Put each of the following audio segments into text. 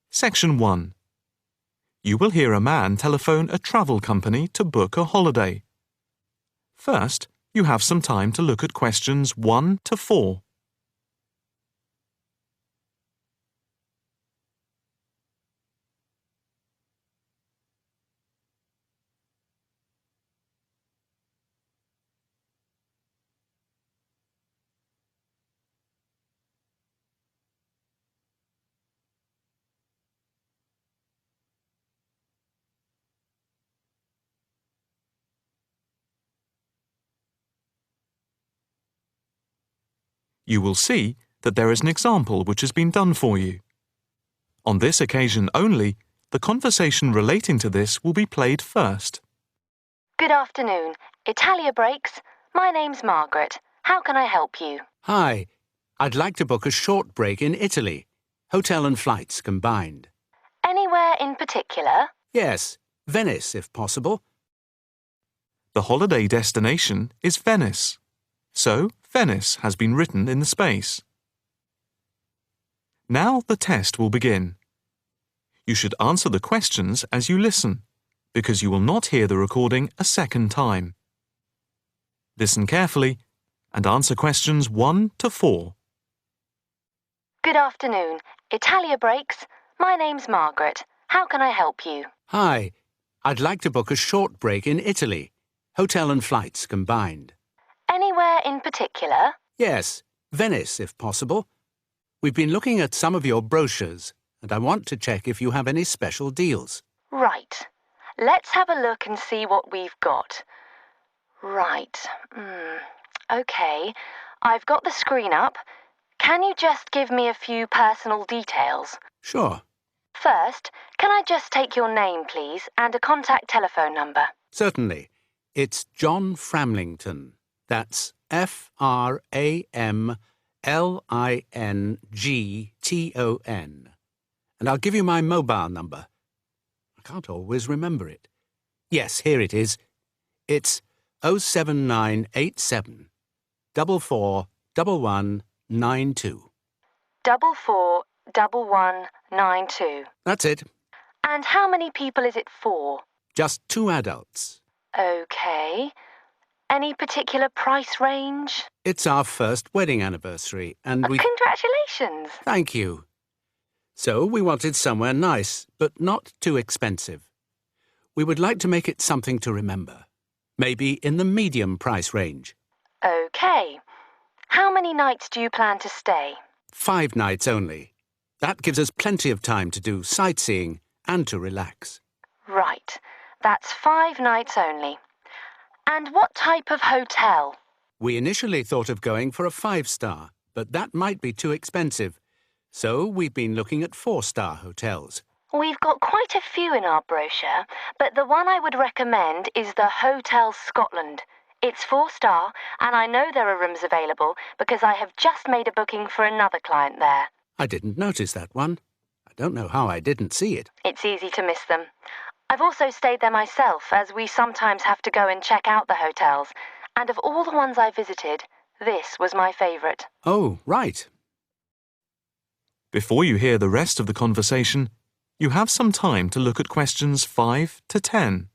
Section 1. You will hear a man telephone a travel company to book a holiday. First, you have some time to look at questions 1 to 4. You will see that there is an example which has been done for you. On this occasion only, the conversation relating to this will be played first. Good afternoon. Italia Breaks. My name's Margaret. How can I help you? Hi. I'd like to book a short break in Italy. Hotel and flights combined. Anywhere in particular? Yes, Venice if possible. The holiday destination is Venice. So, Venice has been written in the space. Now the test will begin. You should answer the questions as you listen, because you will not hear the recording a second time. Listen carefully and answer questions 1 to 4. Good afternoon. Italia Breaks. My name's Margaret. How can I help you? Hi. I'd like to book a short break in Italy. Hotel and flights combined. Anywhere in particular? Yes, Venice if possible. We've been looking at some of your brochures, and I want to check if you have any special deals. Right. Let's have a look and see what we've got. Right. OK. I've got the screen up. Can you just give me a few personal details? Sure. First, can I just take your name, please, and a contact telephone number? Certainly. It's John Framlington. That's Framlington. And I'll give you my mobile number. I can't always remember it. Yes, here it is. It's 07987 441192. 441192. That's it. And how many people is it for? Just 2 adults. OK. Any particular price range? It's our first wedding anniversary, and we... Congratulations! Thank you. So we wanted somewhere nice, but not too expensive. We would like to make it something to remember. Maybe in the medium price range. OK. How many nights do you plan to stay? 5 nights only. That gives us plenty of time to do sightseeing and to relax. Right. That's 5 nights only. And what type of hotel? We initially thought of going for a 5-star, but that might be too expensive. So we've been looking at 4-star hotels. We've got quite a few in our brochure, but the one I would recommend is the Hotel Scotland. It's 4-star, and I know there are rooms available because I have just made a booking for another client there. I didn't notice that one. I don't know how I didn't see it. It's easy to miss them. I've also stayed there myself, as we sometimes have to go and check out the hotels. And of all the ones I visited, this was my favourite. Oh, right. Before you hear the rest of the conversation, you have some time to look at questions 5 to 10.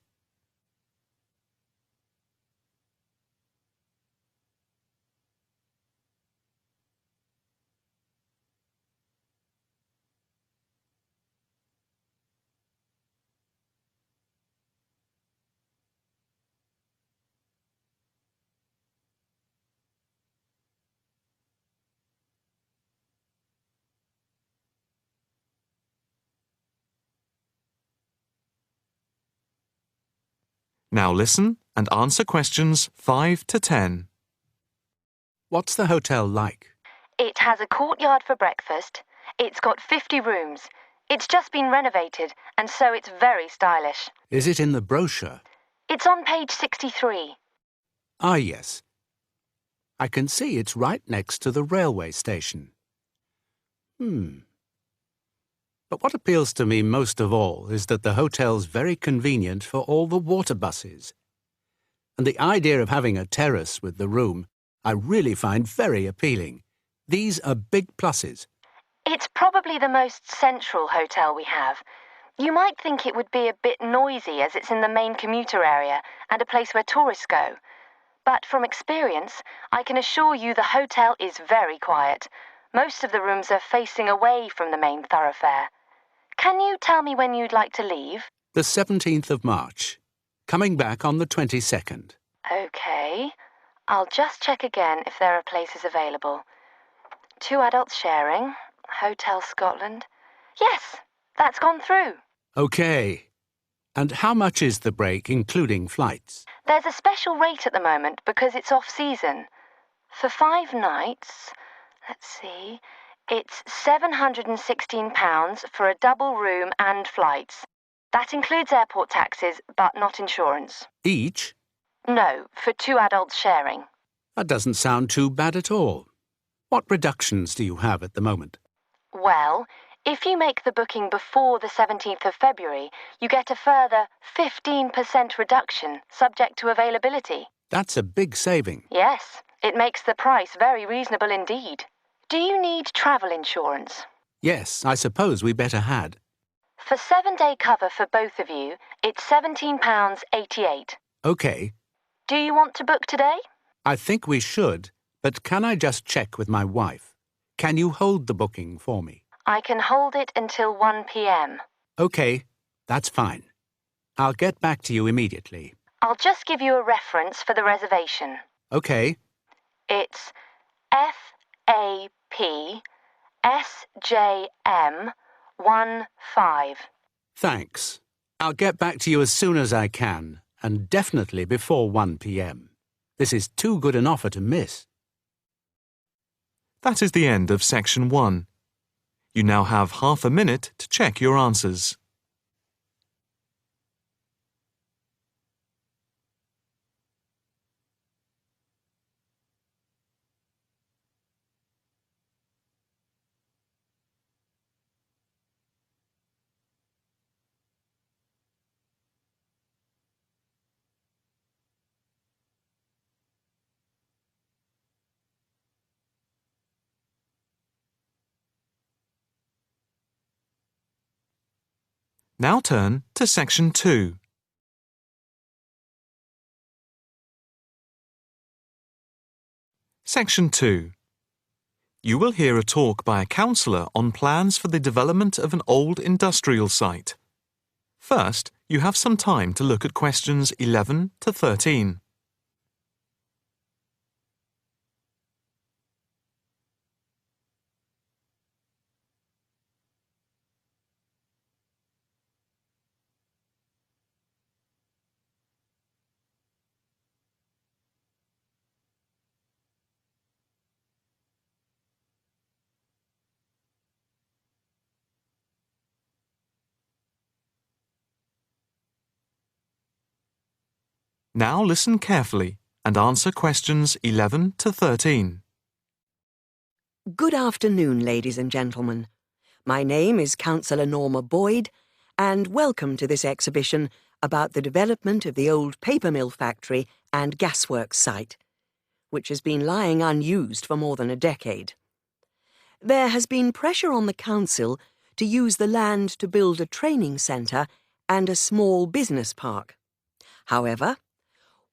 Now listen and answer questions 5 to 10. What's the hotel like? It has a courtyard for breakfast. It's got 50 rooms. It's just been renovated, and so it's very stylish. Is it in the brochure? It's on page 63. Ah, yes. I can see it's right next to the railway station. But what appeals to me most of all is that the hotel's very convenient for all the water buses. And the idea of having a terrace with the room I really find very appealing. These are big pluses. It's probably the most central hotel we have. You might think it would be a bit noisy as it's in the main commuter area and a place where tourists go. But from experience, I can assure you the hotel is very quiet. Most of the rooms are facing away from the main thoroughfare. Can you tell me when you'd like to leave? The 17th of March. Coming back on the 22nd. Okay. I'll just check again if there are places available. 2 adults sharing. Hotel Scotland. Yes, that's gone through. OK. And how much is the break, including flights? There's a special rate at the moment because it's off-season. For 5 nights, let's see, it's £716 for a double room and flights. That includes airport taxes, but not insurance. Each? No, for 2 adults sharing. That doesn't sound too bad at all. What reductions do you have at the moment? Well, if you make the booking before the 17th of February, you get a further 15% reduction, subject to availability. That's a big saving. Yes, it makes the price very reasonable indeed. Do you need travel insurance? Yes, I suppose we better had. For 7-day cover for both of you, it's £17.88. OK. Do you want to book today? I think we should, but can I just check with my wife? Can you hold the booking for me? I can hold it until 1 p.m. OK, that's fine. I'll get back to you immediately. I'll just give you a reference for the reservation. OK. It's FAPSJM15. Thanks. I'll get back to you as soon as I can, and definitely before 1 p.m. This is too good an offer to miss. That is the end of Section 1. You now have half a minute to check your answers. Now turn to Section 2. Section 2. You will hear a talk by a counsellor on plans for the development of an old industrial site. First, you have some time to look at questions 11 to 13. Now listen carefully and answer questions 11 to 13. Good afternoon, ladies and gentlemen. My name is Councillor Norma Boyd, and welcome to this exhibition about the development of the old paper mill factory and gasworks site, which has been lying unused for more than a decade. There has been pressure on the council to use the land to build a training centre and a small business park. However,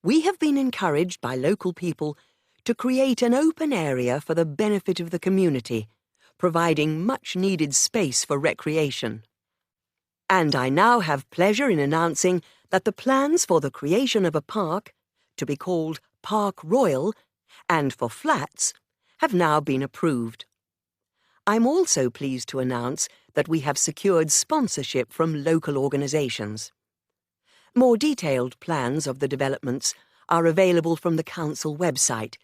we have been encouraged by local people to create an open area for the benefit of the community, providing much-needed space for recreation. And I now have pleasure in announcing that the plans for the creation of a park, to be called Park Royal, and for flats, have now been approved. I'm also pleased to announce that we have secured sponsorship from local organisations. More detailed plans of the developments are available from the council website,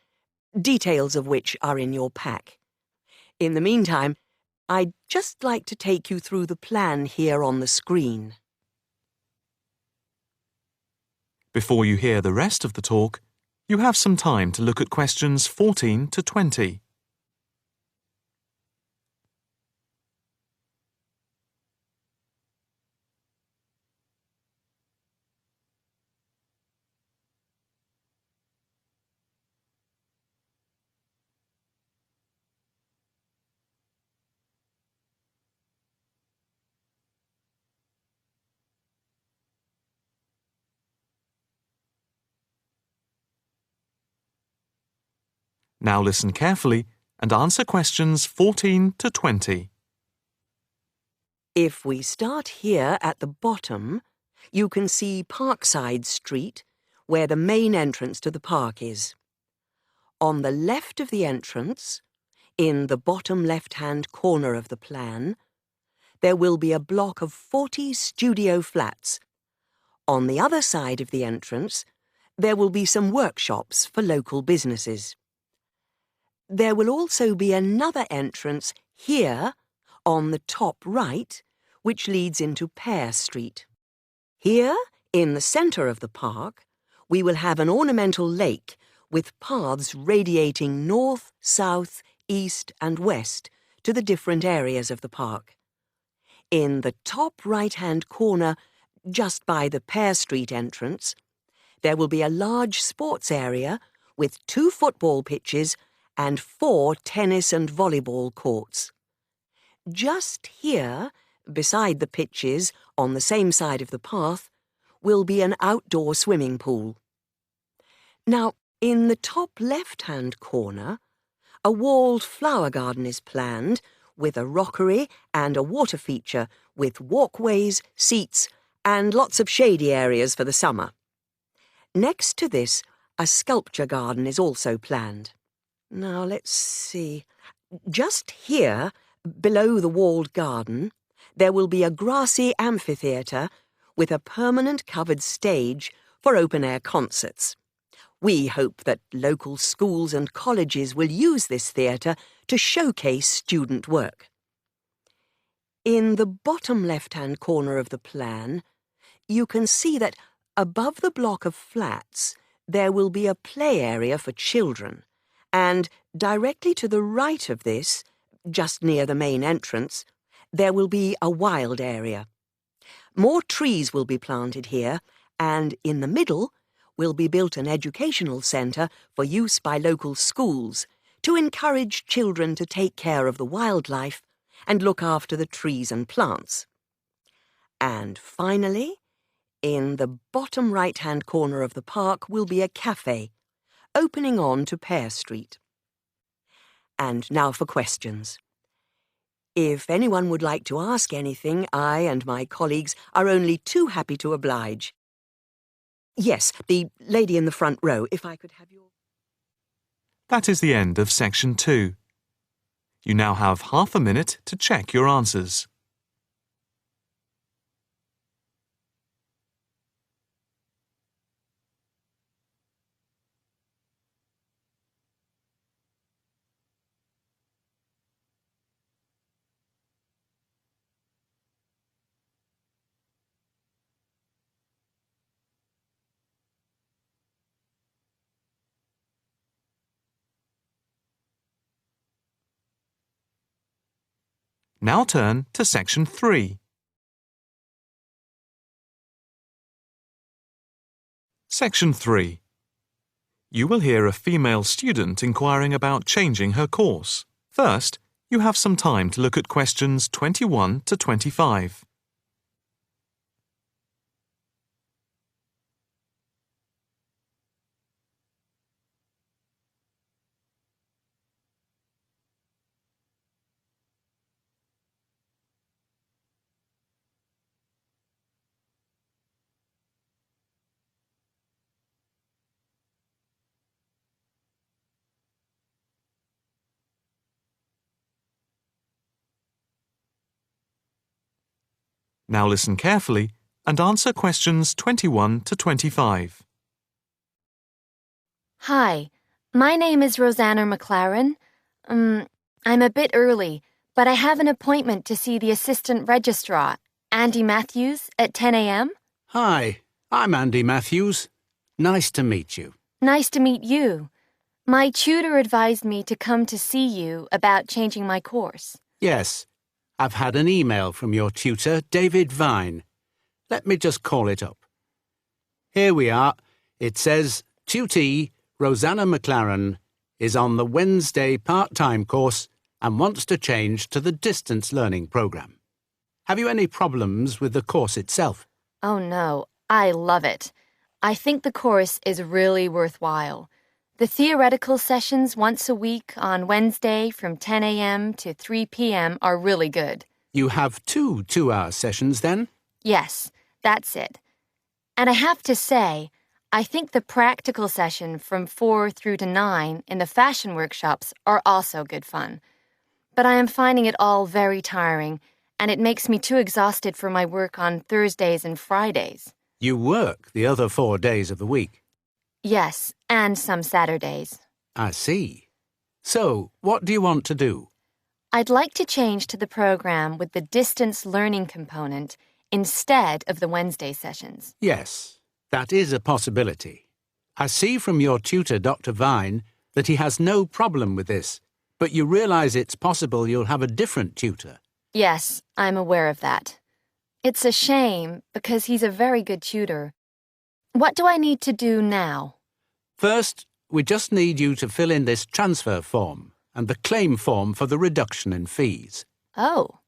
details of which are in your pack. In the meantime, I'd just like to take you through the plan here on the screen. Before you hear the rest of the talk, you have some time to look at questions 14 to 20. Now listen carefully and answer questions 14 to 20. If we start here at the bottom, you can see Parkside Street, where the main entrance to the park is. On the left of the entrance, in the bottom left-hand corner of the plan, there will be a block of 40 studio flats. On the other side of the entrance, there will be some workshops for local businesses. There will also be another entrance here, on the top right, which leads into Pear Street. Here, in the centre of the park, we will have an ornamental lake with paths radiating north, south, east and west to the different areas of the park. In the top right-hand corner, just by the Pear Street entrance, there will be a large sports area with 2 football pitches and 4 tennis and volleyball courts. Just here, beside the pitches, on the same side of the path, will be an outdoor swimming pool. Now, in the top left-hand corner, a walled flower garden is planned with a rockery and a water feature with walkways, seats and lots of shady areas for the summer. Next to this, a sculpture garden is also planned. Now, let's see. Just here, below the walled garden, there will be a grassy amphitheatre with a permanent covered stage for open-air concerts. We hope that local schools and colleges will use this theatre to showcase student work. In the bottom left-hand corner of the plan, you can see that above the block of flats there will be a play area for children, and directly to the right of this, just near the main entrance, there will be a wild area. More trees will be planted here, and in the middle will be built an educational centre for use by local schools to encourage children to take care of the wildlife and look after the trees and plants. And finally, in the bottom right-hand corner of the park will be a cafe, opening on to Pear Street. And now for questions. If anyone would like to ask anything, I and my colleagues are only too happy to oblige. Yes, the lady in the front row, if I could have your... That is the end of section 2. You now have half a minute to check your answers. Now turn to section 3. Section 3. You will hear a female student inquiring about changing her course. First, you have some time to look at questions 21 to 25. Now listen carefully and answer questions 21 to 25. Hi, my name is Rosanna McLaren. I'm a bit early, but I have an appointment to see the Assistant Registrar, Andy Matthews, at 10 a.m. Hi, I'm Andy Matthews. Nice to meet you. Nice to meet you. My tutor advised me to come to see you about changing my course. Yes, I've had an email from your tutor, David Vine. Let me just call it up. Here we are. It says, Tutee Rosanna McLaren is on the Wednesday part-time course and wants to change to the distance learning programme. Have you any problems with the course itself? Oh no, I love it. I think the course is really worthwhile. The theoretical sessions once a week on Wednesday from 10 a.m. to 3 p.m. are really good. You have 2 2-hour sessions then? Yes, that's it. And I have to say, I think the practical session from 4 through to 9 in the fashion workshops are also good fun. But I am finding it all very tiring, and it makes me too exhausted for my work on Thursdays and Fridays. You work the other 4 days of the week. Yes, and some Saturdays. I see. So, what do you want to do? I'd like to change to the program with the distance learning component instead of the Wednesday sessions. Yes, that is a possibility. I see from your tutor, Dr. Vine, that he has no problem with this, but you realize it's possible you'll have a different tutor. Yes, I'm aware of that. It's a shame because he's a very good tutor. What do I need to do now? First, we just need you to fill in this transfer form and the claim form for the reduction in fees. Oh,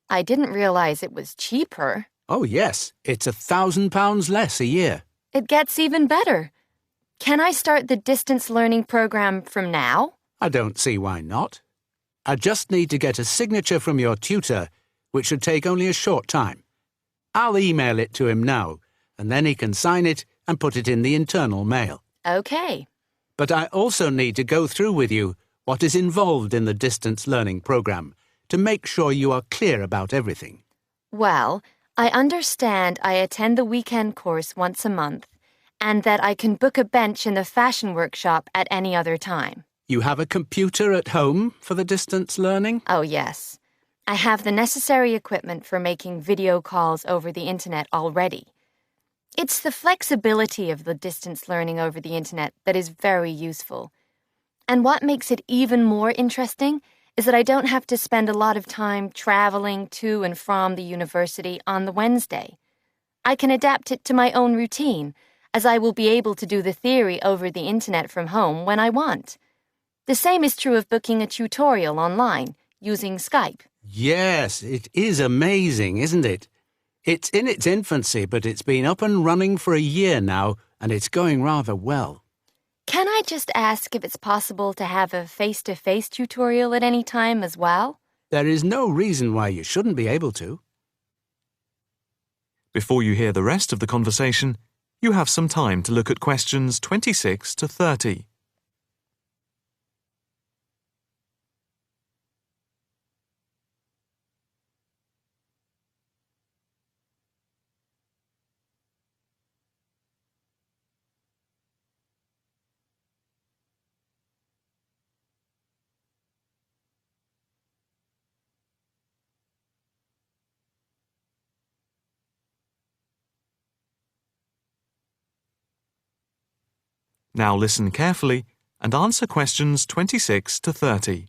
I didn't realize it was cheaper. Oh yes, it's £1,000 less a year. It gets even better. Can I start the distance learning program from now? I don't see why not. I just need to get a signature from your tutor, which should take only a short time. I'll email it to him now, and then he can sign it and put it in the internal mail. Okay. But I also need to go through with you what is involved in the distance learning program to make sure you are clear about everything. Well, I understand I attend the weekend course once a month and that I can book a bench in the fashion workshop at any other time. You have a computer at home for the distance learning? Oh, yes. I have the necessary equipment for making video calls over the internet already. It's the flexibility of the distance learning over the internet that is very useful. And what makes it even more interesting is that I don't have to spend a lot of time traveling to and from the university on the Wednesday. I can adapt it to my own routine, as I will be able to do the theory over the internet from home when I want. The same is true of booking a tutorial online using Skype. Yes, it is amazing, isn't it? It's in its infancy, but it's been up and running for a year now, and it's going rather well. Can I just ask if it's possible to have a face-to-face tutorial at any time as well? There is no reason why you shouldn't be able to. Before you hear the rest of the conversation, you have some time to look at questions 26 to 30. Now listen carefully and answer questions 26 to 30.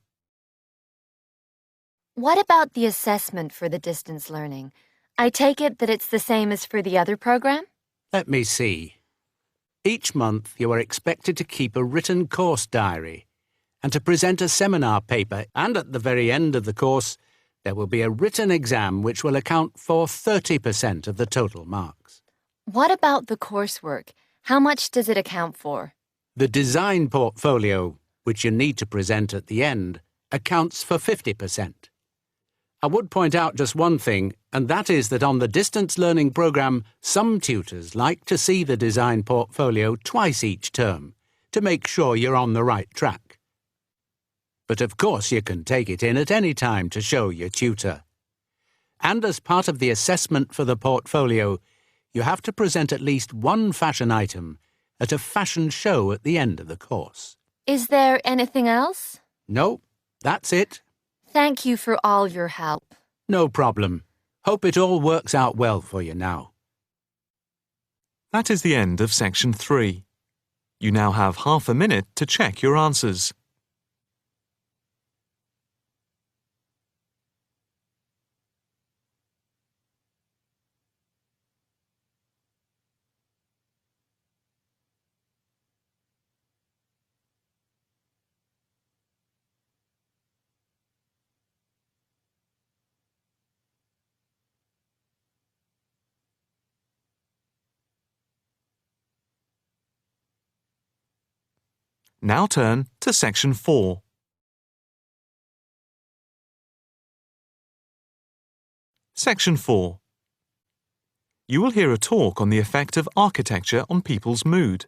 What about the assessment for the distance learning? I take it that it's the same as for the other program? Let me see. Each month you are expected to keep a written course diary and to present a seminar paper, and at the very end of the course there will be a written exam which will account for 30% of the total marks. What about the coursework? How much does it account for? The design portfolio, which you need to present at the end, accounts for 50%. I would point out just one thing, and that is that on the distance learning program, some tutors like to see the design portfolio twice each term to make sure you're on the right track. But of course you can take it in at any time to show your tutor. And as part of the assessment for the portfolio, you have to present at least one fashion item at a fashion show at the end of the course. Is there anything else? No, that's it. Thank you for all your help. No problem. Hope it all works out well for you now. That is the end of section 3. You now have half a minute to check your answers. Now turn to Section 4. Section 4. You will hear a talk on the effect of architecture on people's mood.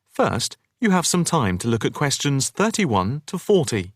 First, you have some time to look at questions 31 to 40.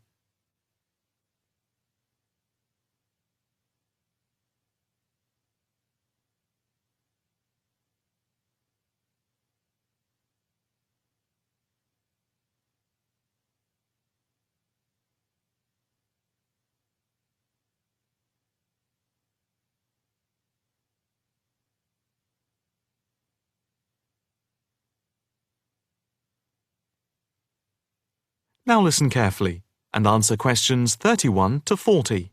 Now listen carefully and answer questions 31 to 40.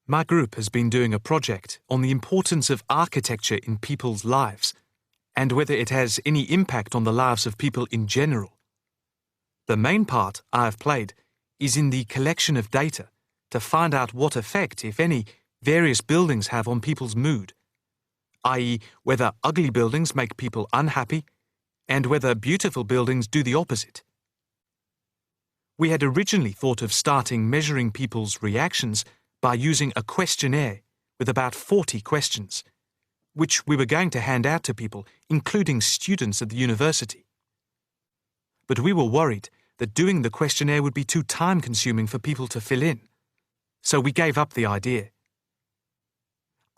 My group has been doing a project on the importance of architecture in people's lives and whether it has any impact on the lives of people in general. The main part I have played is in the collection of data to find out what effect, if any, various buildings have on people's mood, i.e., whether ugly buildings make people unhappy and whether beautiful buildings do the opposite. We had originally thought of starting measuring people's reactions by using a questionnaire with about 40 questions, which we were going to hand out to people, including students at the university. But we were worried that doing the questionnaire would be too time-consuming for people to fill in, so we gave up the idea.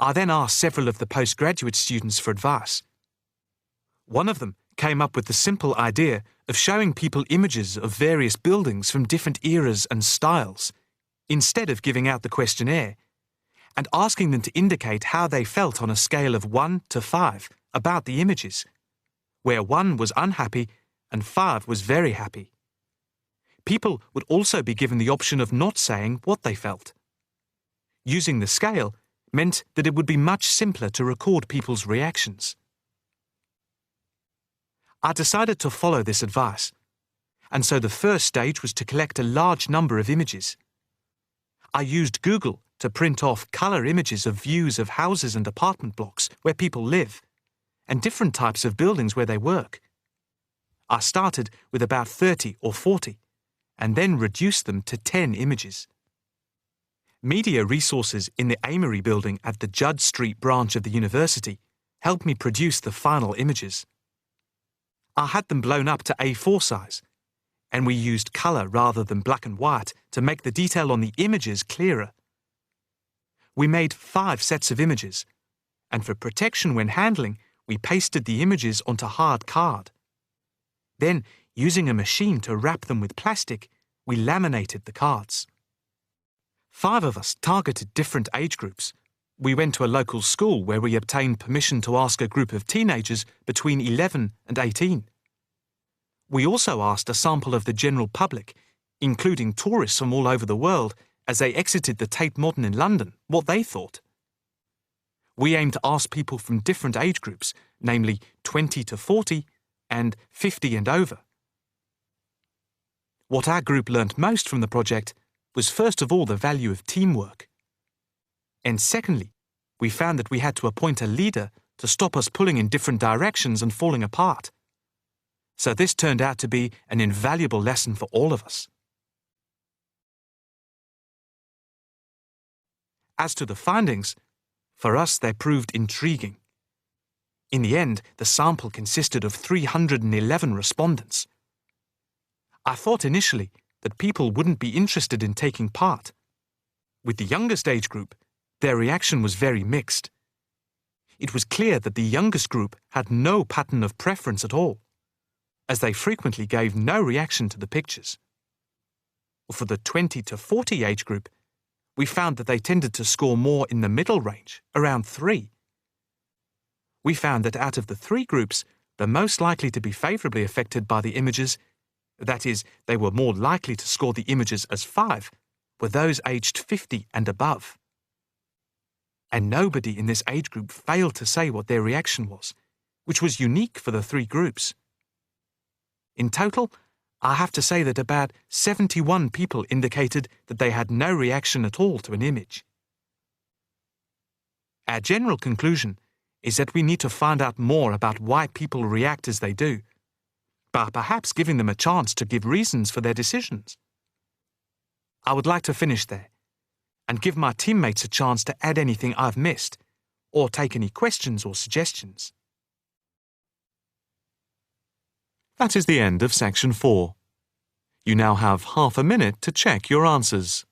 I then asked several of the postgraduate students for advice. One of them came up with the simple idea of showing people images of various buildings from different eras and styles, instead of giving out the questionnaire, and asking them to indicate how they felt on a scale of 1 to 5 about the images, where 1 was unhappy and 5 was very happy. People would also be given the option of not saying what they felt. Using the scale meant that it would be much simpler to record people's reactions. I decided to follow this advice, and so the first stage was to collect a large number of images. I used Google to print off colour images of views of houses and apartment blocks where people live, and different types of buildings where they work. I started with about 30 or 40, and then reduced them to 10 images. Media resources in the Amory building at the Judd Street branch of the university helped me produce the final images. I had them blown up to A4 size, and we used colour rather than black and white to make the detail on the images clearer. We made 5 sets of images, and for protection when handling, we pasted the images onto hard card. Then, using a machine to wrap them with plastic, we laminated the cards. 5 of us targeted different age groups. We went to a local school where we obtained permission to ask a group of teenagers between 11 and 18. We also asked a sample of the general public, including tourists from all over the world, as they exited the Tate Modern in London, what they thought. We aimed to ask people from different age groups, namely 20 to 40 and 50 and over. What our group learnt most from the project was first of all the value of teamwork. And secondly, we found that we had to appoint a leader to stop us pulling in different directions and falling apart. So this turned out to be an invaluable lesson for all of us. As to the findings, for us they proved intriguing. In the end, the sample consisted of 311 respondents. I thought initially that people wouldn't be interested in taking part. With the youngest age group, their reaction was very mixed. It was clear that the youngest group had no pattern of preference at all, as they frequently gave no reaction to the pictures. For the 20 to 40 age group, we found that they tended to score more in the middle range, around 3. We found that out of the 3 groups, the most likely to be favourably affected by the images, that is, they were more likely to score the images as 5, were those aged 50 and above. And nobody in this age group failed to say what their reaction was, which was unique for the 3 groups. In total, I have to say that about 71 people indicated that they had no reaction at all to an image. Our general conclusion is that we need to find out more about why people react as they do. by perhaps giving them a chance to give reasons for their decisions. I would like to finish there and give my teammates a chance to add anything I've missed or take any questions or suggestions. That is the end of section 4. You now have half a minute to check your answers.